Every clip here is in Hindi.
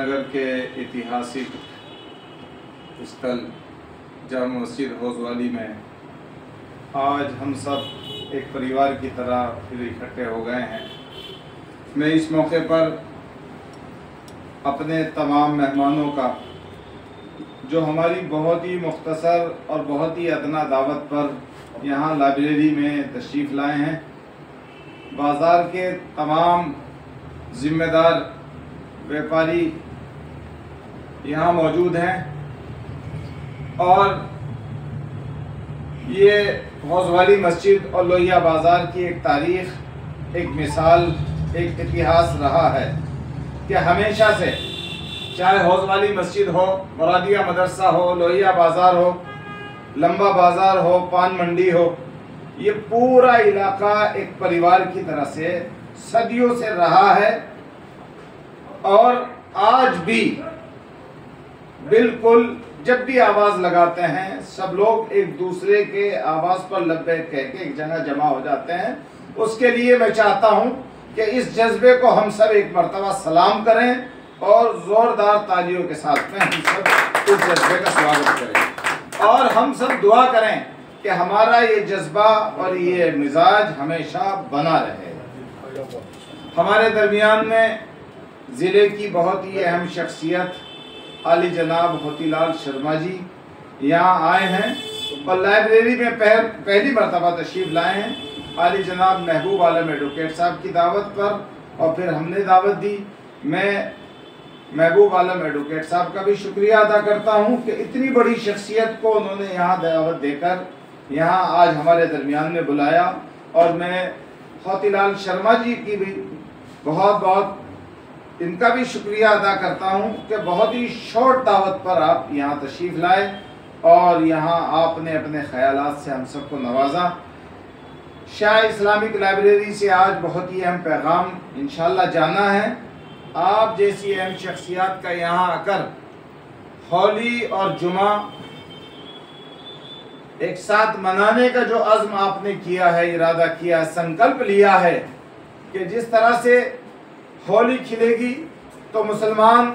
श्रीनगर के ऐतिहासिक स्थल जामा मस्जिद हौज़वाली में आज हम सब एक परिवार की तरह फिर इकट्ठे हो गए हैं। मैं इस मौके पर अपने तमाम मेहमानों का, जो हमारी बहुत ही मुख्तसर और बहुत ही अदना दावत पर यहाँ लाइब्रेरी में तशरीफ़ लाए हैं, बाज़ार के तमाम ज़िम्मेदार व्यापारी यहाँ मौजूद हैं और ये हौज़वाली मस्जिद और लोहिया बाज़ार की एक तारीख़, एक मिसाल, एक इतिहास रहा है कि हमेशा से चाहे हौज़वाली मस्जिद हो, मुरादिया मदरसा हो, लोहिया बाज़ार हो, लंबा बाज़ार हो, पान मंडी हो, ये पूरा इलाका एक परिवार की तरह से सदियों से रहा है और आज भी बिल्कुल जब भी आवाज़ लगाते हैं सब लोग एक दूसरे के आवाज़ पर लब्बैक कह के एक जगह जमा हो जाते हैं। उसके लिए मैं चाहता हूँ कि इस जज्बे को हम सब एक मर्तबा सलाम करें और ज़ोरदार तालियों के साथ में हम सब इस जज्बे का स्वागत करें और हम सब दुआ करें कि हमारा ये जज्बा और ये मिजाज हमेशा बना रहे। हमारे दरमियान में ज़िले की बहुत ही अहम शख्सियत आली जनाब मोतीलाल शर्मा जी यहाँ आए हैं और लाइब्रेरी में पहली मरतबा तशरीफ़ लाए हैं। आली जनाब महबूब आलम एडवोकेट साहब की दावत पर और फिर हमने दावत दी। मैं महबूब आलम एडवोकेट साहब का भी शुक्रिया अदा करता हूँ कि इतनी बड़ी शख्सियत को उन्होंने यहाँ दावत देकर यहाँ आज हमारे दरमियान में बुलाया और मैं मोतीलाल शर्मा जी की भी बहुत इनका भी शुक्रिया अदा करता हूँ कि बहुत ही शॉर्ट दावत पर आप यहाँ तशरीफ़ लाए और यहाँ आपने अपने ख़यालात से हम सबको नवाजा। शाह इस्लामिक लाइब्रेरी से आज बहुत ही अहम पैगाम इंशाअल्लाह जाना है। आप जैसी अहम शख्सियात का यहाँ आकर होली और जुमा एक साथ मनाने का जो अज़्म आपने किया है, इरादा किया, संकल्प लिया है कि जिस तरह से होली खिलेगी तो मुसलमान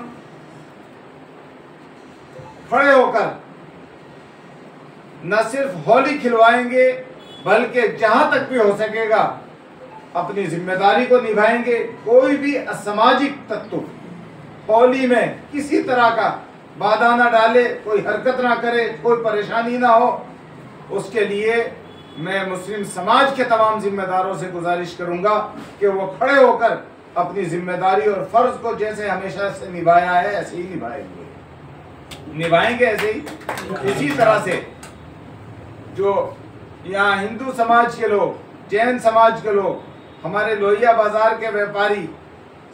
खड़े होकर न सिर्फ होली खिलवाएंगे बल्कि जहां तक भी हो सकेगा अपनी जिम्मेदारी को निभाएंगे। कोई भी असामाजिक तत्व होली में किसी तरह का बाधा ना डाले, कोई हरकत ना करे, कोई परेशानी ना हो, उसके लिए मैं मुस्लिम समाज के तमाम जिम्मेदारों से गुजारिश करूंगा कि वो खड़े होकर अपनी जिम्मेदारी और फर्ज को जैसे हमेशा से निभाया है ऐसे ही निभाएंगे ऐसे ही। इसी तरह से जो यहाँ हिंदू समाज के लोग, जैन समाज के लोग, हमारे लोहिया बाजार के व्यापारी,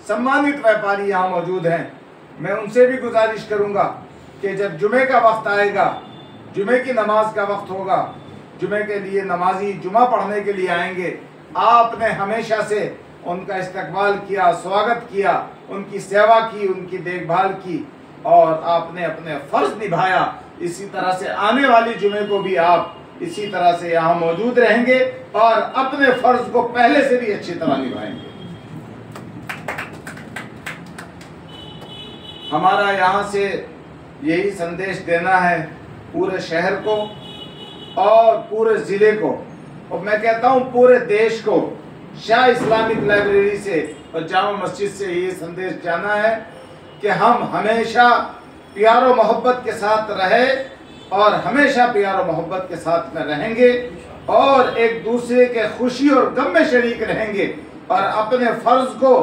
सम्मानित व्यापारी यहाँ मौजूद हैं, मैं उनसे भी गुजारिश करूँगा कि जब जुमे का वक्त आएगा, जुमे की नमाज का वक्त होगा, जुमे के लिए नमाजी जुमा पढ़ने के लिए आएंगे, आपने हमेशा से उनका इस्तकबाल किया, स्वागत किया, उनकी सेवा की, उनकी देखभाल की और आपने अपने फ़र्ज निभाया। इसी तरह से आने वाली जुमे को भी आप इसी तरह से यहाँ मौजूद रहेंगे और अपने फ़र्ज को पहले से भी अच्छी तरह निभाएंगे। हमारा यहाँ से यही संदेश देना है पूरे शहर को और पूरे ज़िले को और मैं कहता हूँ पूरे देश को। शाह इस्लामिक लाइब्रेरी से और जामा मस्जिद से ये संदेश जाना है कि हम हमेशा प्यार और मोहब्बत के साथ रहे और हमेशा प्यार और मोहब्बत के साथ में रहेंगे और एक दूसरे के खुशी और गम में शरीक रहेंगे और अपने फ़र्ज को,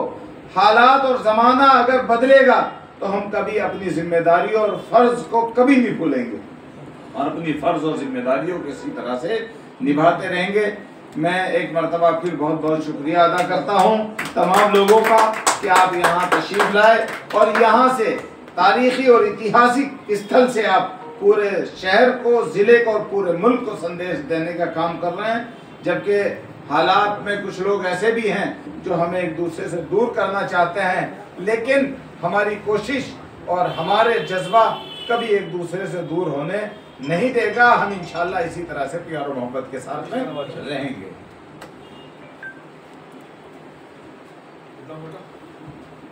हालात और ज़माना अगर बदलेगा तो हम कभी अपनी जिम्मेदारी और फ़र्ज को कभी नहीं भूलेंगे और अपनी फ़र्ज और जिम्मेदारियों को इसी तरह से निभाते रहेंगे। मैं एक मरतबा फिर बहुत शुक्रिया अदा करता हूँ तमाम लोगों का कि आप यहाँ तशरीफ़ लाए और यहाँ से तारीख़ी और ऐतिहासिक स्थल से आप पूरे शहर को, ज़िले को और पूरे मुल्क को संदेश देने का काम कर रहे हैं। जबकि हालात में कुछ लोग ऐसे भी हैं जो हमें एक दूसरे से दूर करना चाहते हैं, लेकिन हमारी कोशिश और हमारे जज्बा कभी एक दूसरे से दूर होने नहीं देगा। हम इंशाअल्लाह इसी तरह से प्यार और मोहब्बत के साथ में रहेंगे।